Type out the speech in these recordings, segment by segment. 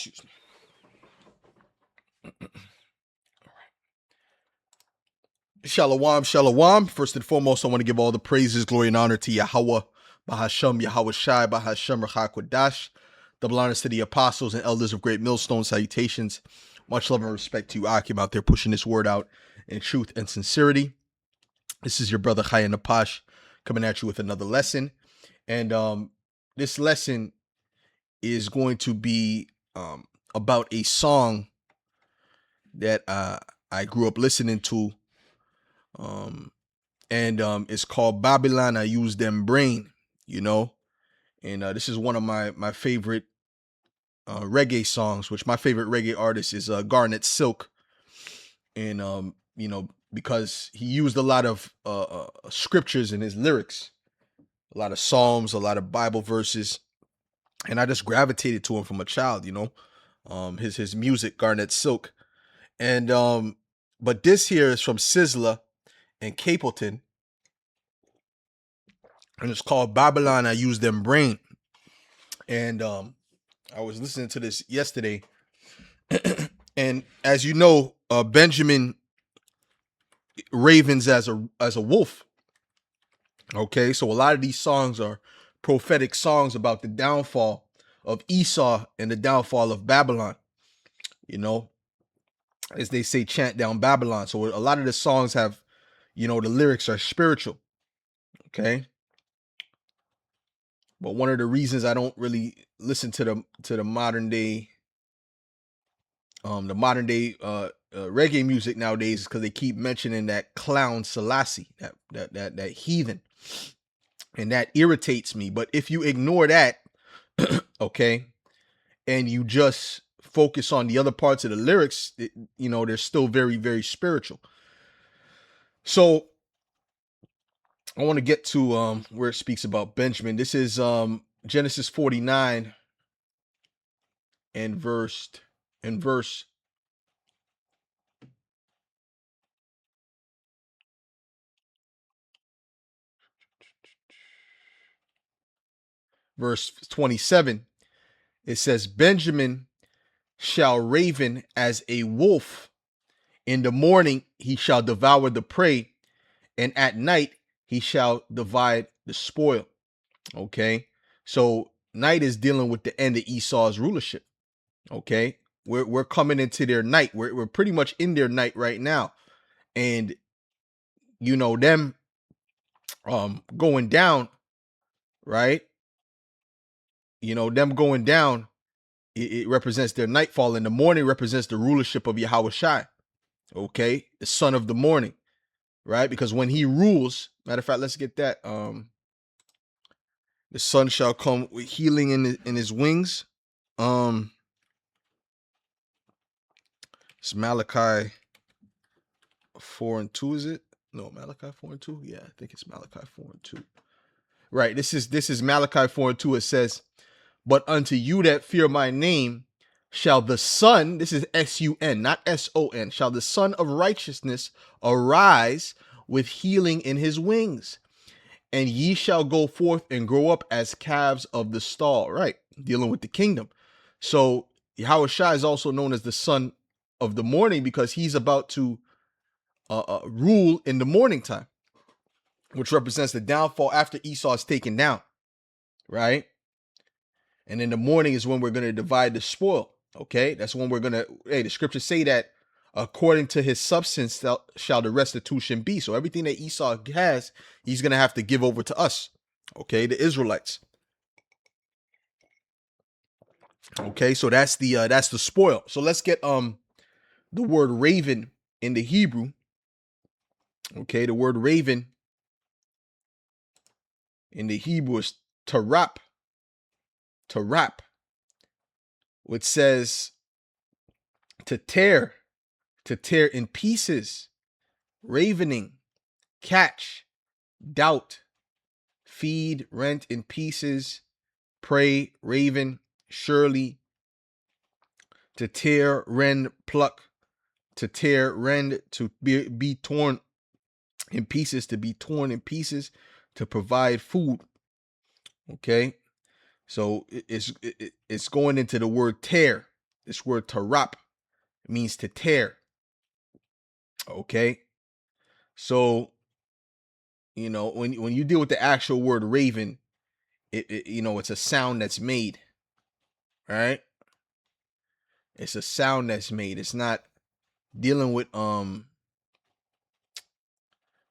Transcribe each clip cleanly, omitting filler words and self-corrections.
Excuse me. Shalom, shalom. First and foremost, I want to give all the praises, glory, and honor to Yahweh, Bahasham, Yahweh Shai, Bahasham, Rachakwadash. Double honors to the apostles and elders of Great Millstone. Salutations. Much love and respect to you, Akim, out there pushing this word out in truth and sincerity. This is your brother Chaya Napash coming at you with another lesson. And this lesson is going to be about a song that I grew up listening to. It's called Babylon. I Use Them Brain, and this is one of my favorite reggae songs, which my favorite reggae artist is Garnet Silk. And because he used a lot of scriptures in his lyrics, a lot of psalms, a lot of Bible verses, and I just gravitated to him from a child. His music, Garnet Silk. And but this here is from Sizzla and Capleton, and it's called Babylon. I Use Them Brain. And I was listening to this yesterday, and as you know, Benjamin ravens as a wolf. Okay, so a lot of these songs are prophetic songs about the downfall of Esau and the downfall of Babylon. As they say, chant down Babylon. So a lot of the songs have, the lyrics are spiritual. Okay. But one of the reasons I don't really listen to the modern day reggae music nowadays is because they keep mentioning that clown Selassie, that heathen, and that irritates me. But if you ignore that, okay, and you just focus on the other parts of the lyrics, they're still very, very spiritual. So I want to get to where it speaks about Benjamin. This is Genesis 49 and verse verse 27. It says, Benjamin shall raven as a wolf. In the morning he shall devour the prey, and at night he shall divide the spoil. Okay, so night is dealing with the end of Esau's rulership. Okay, we're coming into their night. We're pretty much in their night right now, and them going down, right? Them going down, it represents their nightfall. In the morning represents the rulership of Yahweh Shai. Okay, the son of the morning, right? Because when he rules, matter of fact, let's get that. The sun shall come with healing in his wings. It's Malachi 4:2, is it? No, Malachi 4:2. Yeah, I think it's Malachi 4:2. Right. This is Malachi 4:2. It says, "But unto you that fear my name shall the Son," this is S-U-N, not S-O-N, "shall the Son of righteousness arise with healing in his wings. And ye shall go forth and grow up as calves of the stall." Right. Dealing with the kingdom. So Yahweh Shai is also known as the son of the morning because he's about to rule in the morning time, which represents the downfall after Esau is taken down. Right. And in the morning is when we're going to divide the spoil. Okay. That's when we're going to, the scriptures say that according to his substance shall the restitution be. So everything that Esau has, he's going to have to give over to us. Okay. The Israelites. Okay. So that's the spoil. So let's get, the word raven in the Hebrew. Okay. The word raven in the Hebrew is tarap, which says to tear in pieces, ravening, catch, doubt, feed, rent in pieces, prey, raven, surely, to tear, rend, pluck, to tear, rend, to be torn in pieces, to be torn in pieces, to provide food. Okay, so it's going into the word tear. This word tarap means to tear. Okay. So, when you deal with the actual word raven, it's a sound that's made, right? It's a sound that's made. It's not dealing with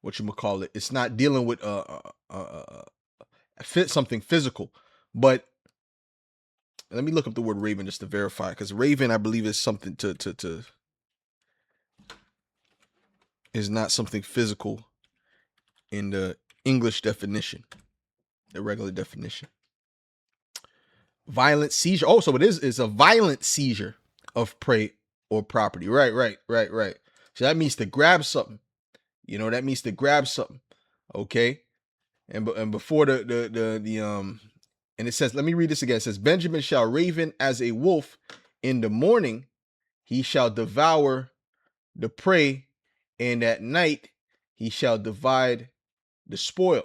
what you call it. It's not dealing with fit something physical. But let me look up the word raven just to verify, because raven, I believe, is something to is not something physical in the English definition, the regular definition. Violent seizure. Oh, so it's a violent seizure of prey or property. Right. So that means to grab something. That means to grab something. Okay. And before and it says, let me read this again. It says, Benjamin shall raven as a wolf in the morning, he shall devour the prey, and at night he shall divide the spoil.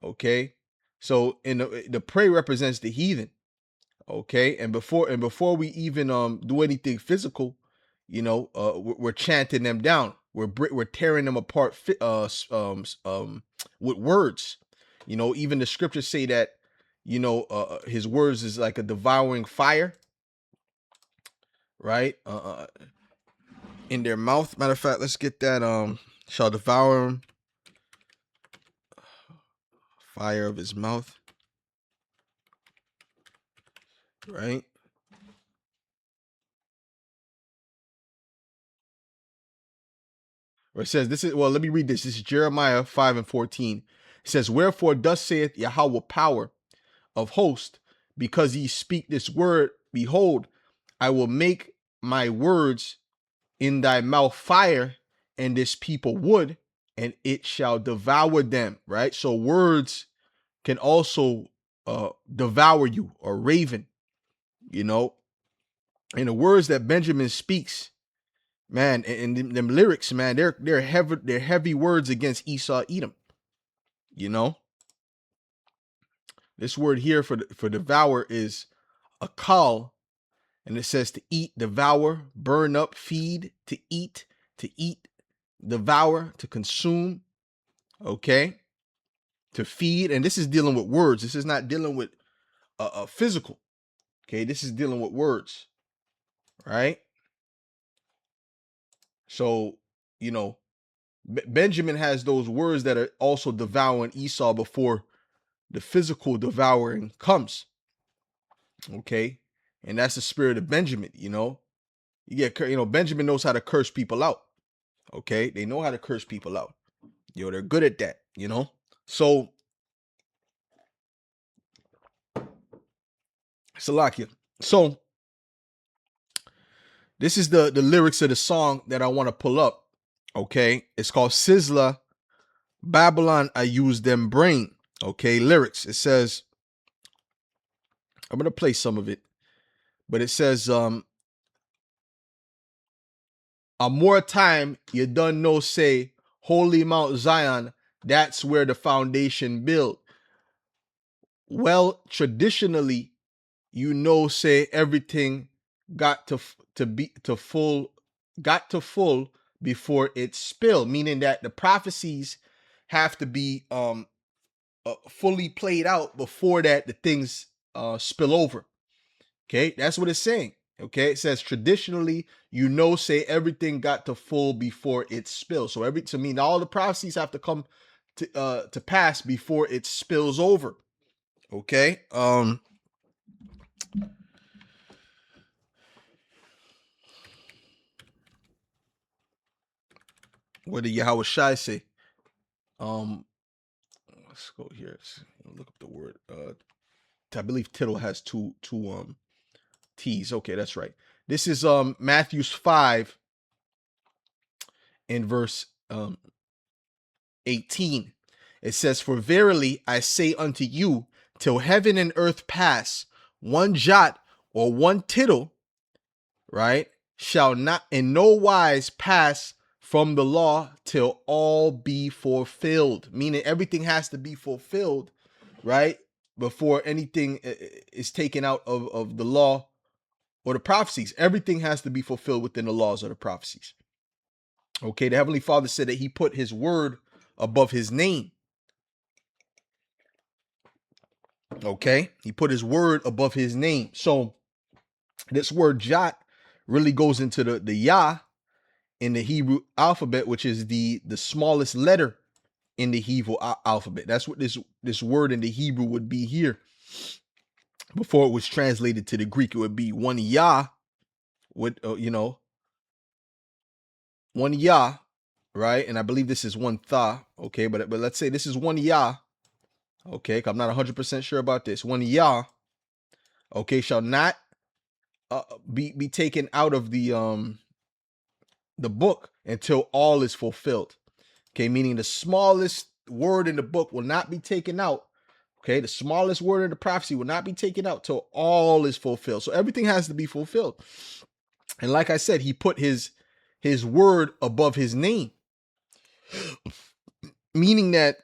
Okay. So in the prey represents the heathen. Okay. And before we even do anything physical, we're chanting them down. We're tearing them apart with words. Even the scriptures say that his words is like a devouring fire, right? In their mouth. Matter of fact, let's get that. Shall devour him, fire of his mouth, right? Or it says, let me read this. This is Jeremiah 5:14. It says, wherefore thus saith Yahweh power of hosts, because ye speak this word, behold, I will make my words in thy mouth fire, and this people wood, and it shall devour them. Right? So words can also devour you, or raven, and the words that Benjamin speaks, man, and them lyrics, man, they're heavy words against Esau, Edom. This word here for devour is a kal, and it says to eat, devour, burn up, feed, to eat, devour, to consume. Okay, to feed, and this is dealing with words. This is not dealing with physical. Okay, this is dealing with words, right? So Benjamin has those words that are also devouring Esau before the physical devouring comes. Okay. And that's the spirit of Benjamin, Benjamin knows how to curse people out. Okay. They know how to curse people out. They're good at that, So, Salakia. So, this is the lyrics of the song that I want to pull up. Okay. It's called Sizzla, Babylon, I use them brain. Okay. Lyrics. It says, I'm going to play some of it, but it says, a more time you done know say holy Mount Zion, that's where the foundation built. Well, traditionally, say everything got to full before it spill, meaning that the prophecies have to be fully played out before that the things spill over. Okay, that's what it's saying. Okay, it says traditionally, say everything got to full before it spills. So to mean all the prophecies have to come to pass before it spills over. Okay. What did Yahweh Shai say? Let's go here. Let's look up the word. I believe tittle has two T's. Okay, that's right. This is Matthew 5 in verse 18. It says, for verily I say unto you, till heaven and earth pass, one jot or one tittle, right, shall not in no wise pass from the law till all be fulfilled. Meaning everything has to be fulfilled, right, before anything is taken out of the law or the prophecies. Everything has to be fulfilled within the laws of the prophecies. Okay, the Heavenly Father said that he put his word above his name. Okay, he put his word above his name. So this word jot really goes into the Yah in the Hebrew alphabet, which is the smallest letter in the Hebrew alphabet. That's what this word in the Hebrew would be here. Before it was translated to the Greek, it would be one Yah with one Yah, right? And I believe this is one Tha. Okay, but let's say this is one Yah. Okay, I'm not 100% sure about this. One Yah, okay, shall not be taken out of the book until all is fulfilled. Okay, meaning the smallest word in the book will not be taken out. Okay, the smallest word in the prophecy will not be taken out till all is fulfilled. So everything has to be fulfilled. And like I said, he put his word above his name, meaning that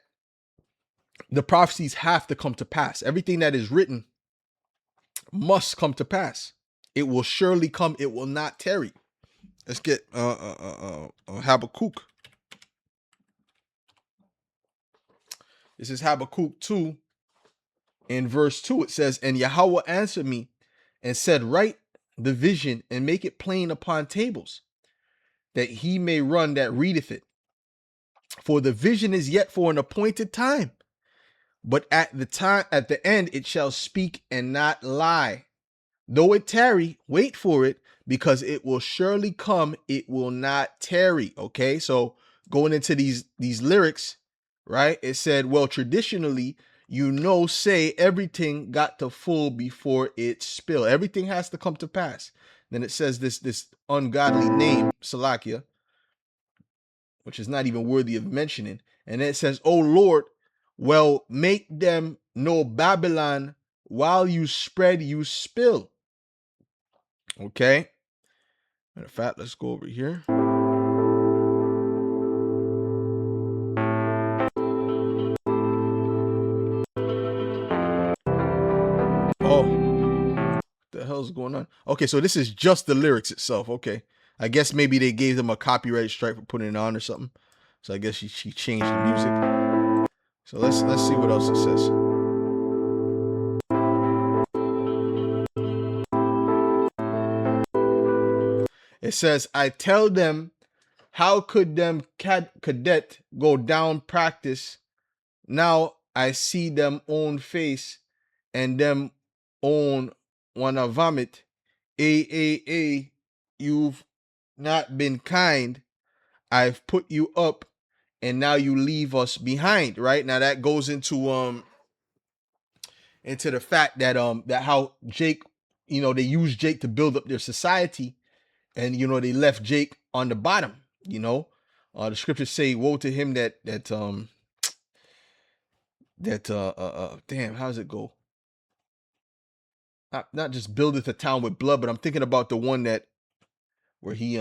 the prophecies have to come to pass. Everything that is written must come to pass. It will surely come. It will not tarry. Let's get Habakkuk. This is Habakkuk 2 in verse 2. It says, and Yahweh answered me and said, write the vision and make it plain upon tables, that he may run that readeth it. For the vision is yet for an appointed time, but at the end it shall speak and not lie. Though it tarry, wait for it, because it will surely come, it will not tarry. Okay, so going into these lyrics, right? It said, well, traditionally, say everything got to full before it spill. Everything has to come to pass. Then it says this ungodly name, Salakia, which is not even worthy of mentioning. And then it says, oh Lord, well, make them know Babylon, while you spread, you spill. Okay. Matter of fact, let's go over here. Oh, what the hell's going on? Okay, so this is just the lyrics itself. Okay. I guess maybe they gave them a copyright strike for putting it on or something. So I guess she changed the music. So let's see what else it says. It says, I tell them, how could them cadet go down practice? Now I see them own face and them own wanna vomit. You've not been kind. I've put you up and now you leave us behind. Right now that goes into the fact that that how Jake, they used Jake to build up their society, and they left Jake on the bottom. The scriptures say, woe to him that damn, how does it go? Not just buildeth a town with blood, but I'm thinking about the one where he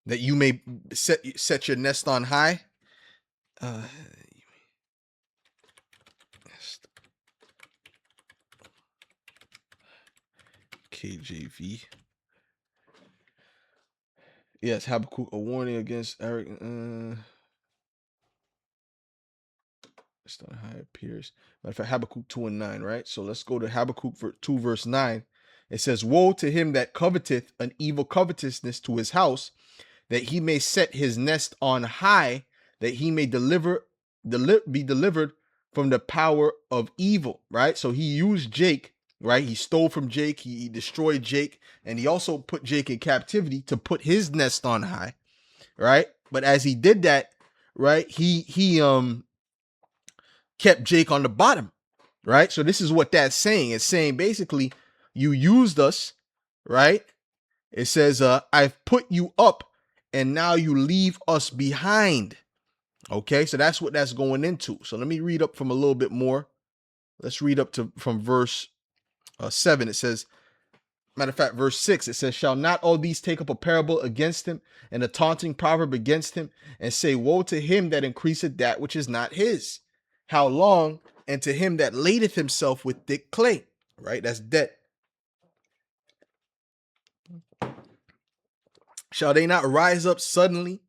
that you may set your nest on high. KJV. Yes, Habakkuk, a warning against Eric. It's not how it appears. Matter of fact, Habakkuk 2 and 9, right? So let's go to Habakkuk 2 verse 9. It says, woe to him that coveteth an evil covetousness to his house, that he may set his nest on high, that he may be delivered from the power of evil, right? So he used Jake, right? He stole from Jake, he destroyed Jake, and he also put Jake in captivity to put his nest on high, right? But as he did that, right, he kept Jake on the bottom, right? So this is what that's saying. It's saying basically, you used us, right? It says, I've put you up and now you leave us behind. Okay, so that's what that's going into. So let me read up from a little bit more. Let's read up from verse 7. It says, matter of fact, verse 6, it says, shall not all these take up a parable against him and a taunting proverb against him, and say, woe to him that increaseth that which is not his? How long? And to him that ladeth himself with thick clay. right? That's debt. Shall they not rise up suddenly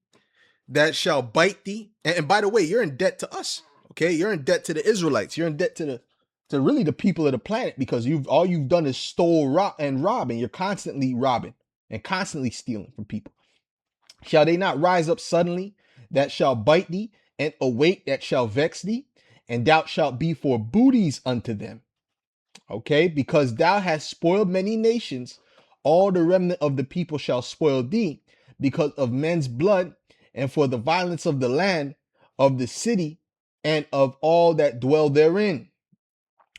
that shall bite thee? And by the way, you're in debt to us. Okay, you're in debt to the Israelites. You're in debt to really the people of the planet, because all you've done is stole, rob, and you're constantly robbing and constantly stealing from people. Shall they not rise up suddenly that shall bite thee, and awake that shall vex thee, and thou shalt be for booties unto them? Okay, because thou hast spoiled many nations, all the remnant of the people shall spoil thee, because of men's blood, and for the violence of the land, of the city, and of all that dwell therein.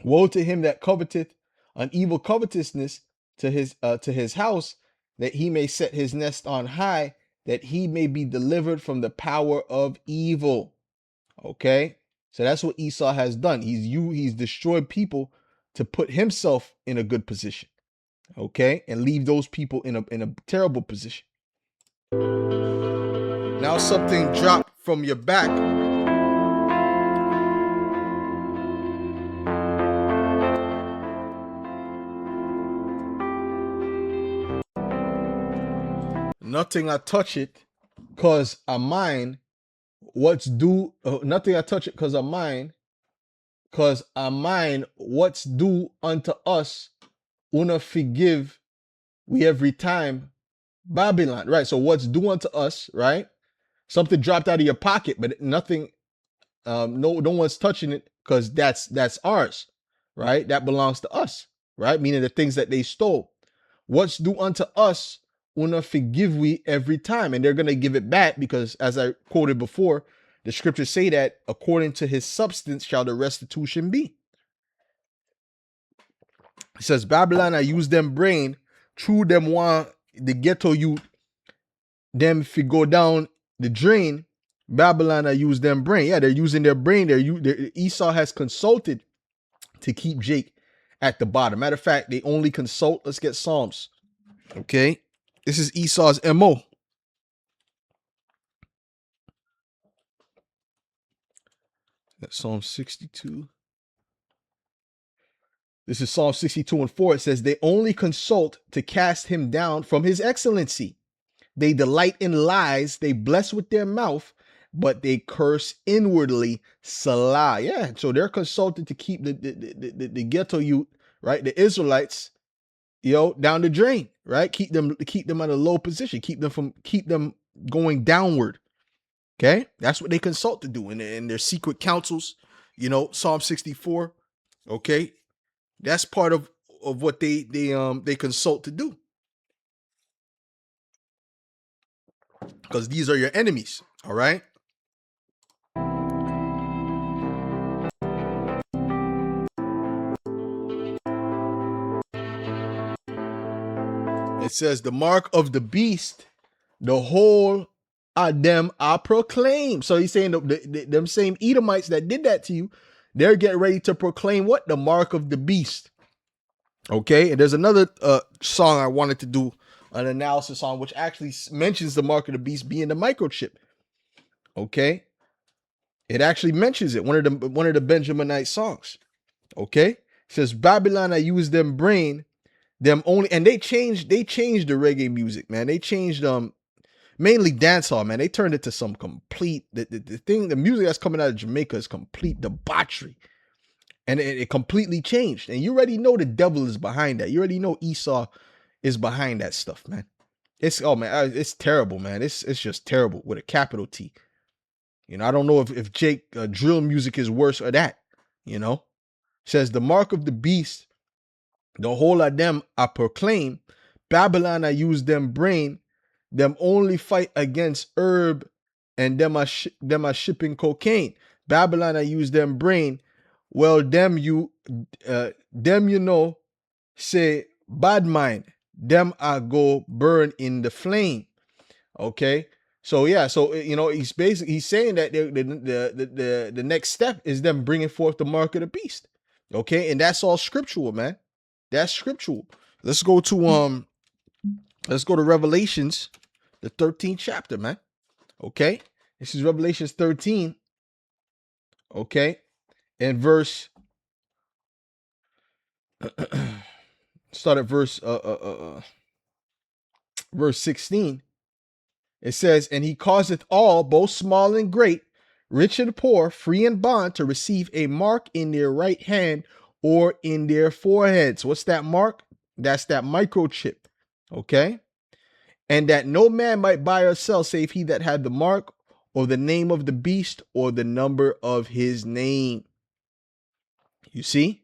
Woe to him that coveteth an evil covetousness to his house, that he may set his nest on high, that he may be delivered from the power of evil. Okay, so that's what Esau has done. He's destroyed people to put himself in a good position. Okay, and leave those people in a terrible position. Now something dropped from your back. Nothing I touch it, cause I mine what's due. Nothing I touch it, cause I mine, what's due unto us. Una forgive we every time Babylon, right? So what's due unto us, right? Something dropped out of your pocket, but nothing, no one's touching it, because that's ours, right? That belongs to us, right? Meaning the things that they stole. What's due unto us, una forgive we every time. And they're gonna give it back, because as I quoted before, the scriptures say that according to his substance shall the restitution be. It says, Babylon, I use them brain, true them want the ghetto you them if you go down the drain. Babylon, I use them brain. Yeah, they're using their brain. Esau has consulted to keep Jake at the bottom. Matter of fact, they only consult. Let's get Psalms. Okay, this is Esau's MO. That's Psalm 62. This is Psalm 62 and 4. It says, they only consult to cast him down from his excellency. They delight in lies. They bless with their mouth, but they curse inwardly. Salah. Yeah. So they're consulted to keep the ghetto youth, right? The Israelites, down the drain, right? Keep them at a low position. Keep them going downward. Okay. That's what they consult to do in their secret councils, Psalm 64. Okay. That's part of what they consult to do, because these are your enemies. All right. It says the mark of the beast, the whole of them I proclaim. So he's saying them same Edomites that did that to you, they're getting ready to proclaim what? The mark of the beast. Okay. And there's another song I wanted to do an analysis on, which actually mentions the mark of the beast being the microchip. Okay. It actually mentions it. One of the Benjaminite songs. Okay. It says, Babylon, I use them brain, them only, and they changed the reggae music, man. They changed mainly dancehall, man. They turned it to some complete the music that's coming out of Jamaica is complete debauchery. And it completely changed. And you already know the devil is behind that. You already know Esau is behind that stuff, man. It's terrible, man. It's just terrible with a capital T. I don't know if Jake drill music is worse or that. It says the mark of the beast, the whole of them I proclaim. Babylon, I use them brain. Them only fight against herb, and them are shipping cocaine. Babylon, I use them brain. Well, them say bad mind. Them I go burn in the flame. Okay. So yeah, he's saying that the next step is them bringing forth the mark of the beast. Okay, and that's all scriptural, man. That's scriptural. Let's go to Revelations, the 13th chapter, man. Okay, this is Revelations 13. Okay, and verse Start at verse 16. It says, and he causeth all, both small and great, rich and poor, free and bond, to receive a mark in their right hand or in their foreheads. What's that mark? That's that microchip. Okay. And that no man might buy or sell save he that had the mark or the name of the beast or the number of his name. You see?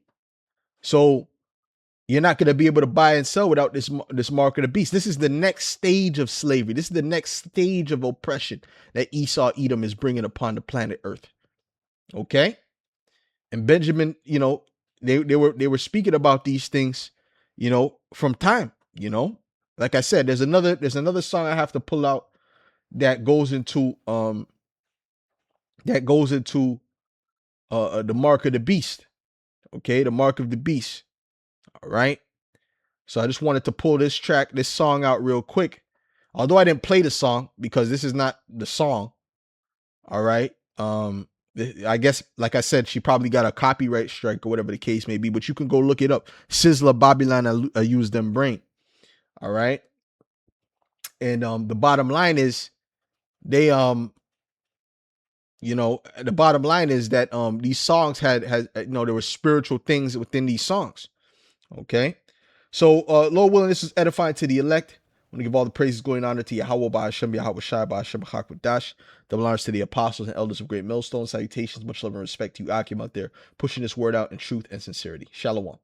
So you're not going to be able to buy and sell without this mark of the beast. This is the next stage of slavery. This is the next stage of oppression that Esau Edom is bringing upon the planet Earth. Okay? And Benjamin, they were speaking about these things, from time, Like I said, there's another song I have to pull out that goes into the mark of the beast. Okay, the mark of the beast. All right. So I just wanted to pull this song out real quick. Although I didn't play the song because this is not the song. All right. I guess, like I said, she probably got a copyright strike or whatever the case may be, but you can go look it up. Sizzler Babylon, I use them brain. All right. And the bottom line is they the bottom line is that these songs had there were spiritual things within these songs. Okay. So Lord willing, this is edifying to the elect. I want to give all the praises going on to Yahweh by Hashem, Yahweh Shai by Hashem Dash. Double honors to the apostles and elders of Great Millstone. Salutations, much love and respect to you, Akim, out there, pushing this word out in truth and sincerity. Shalom.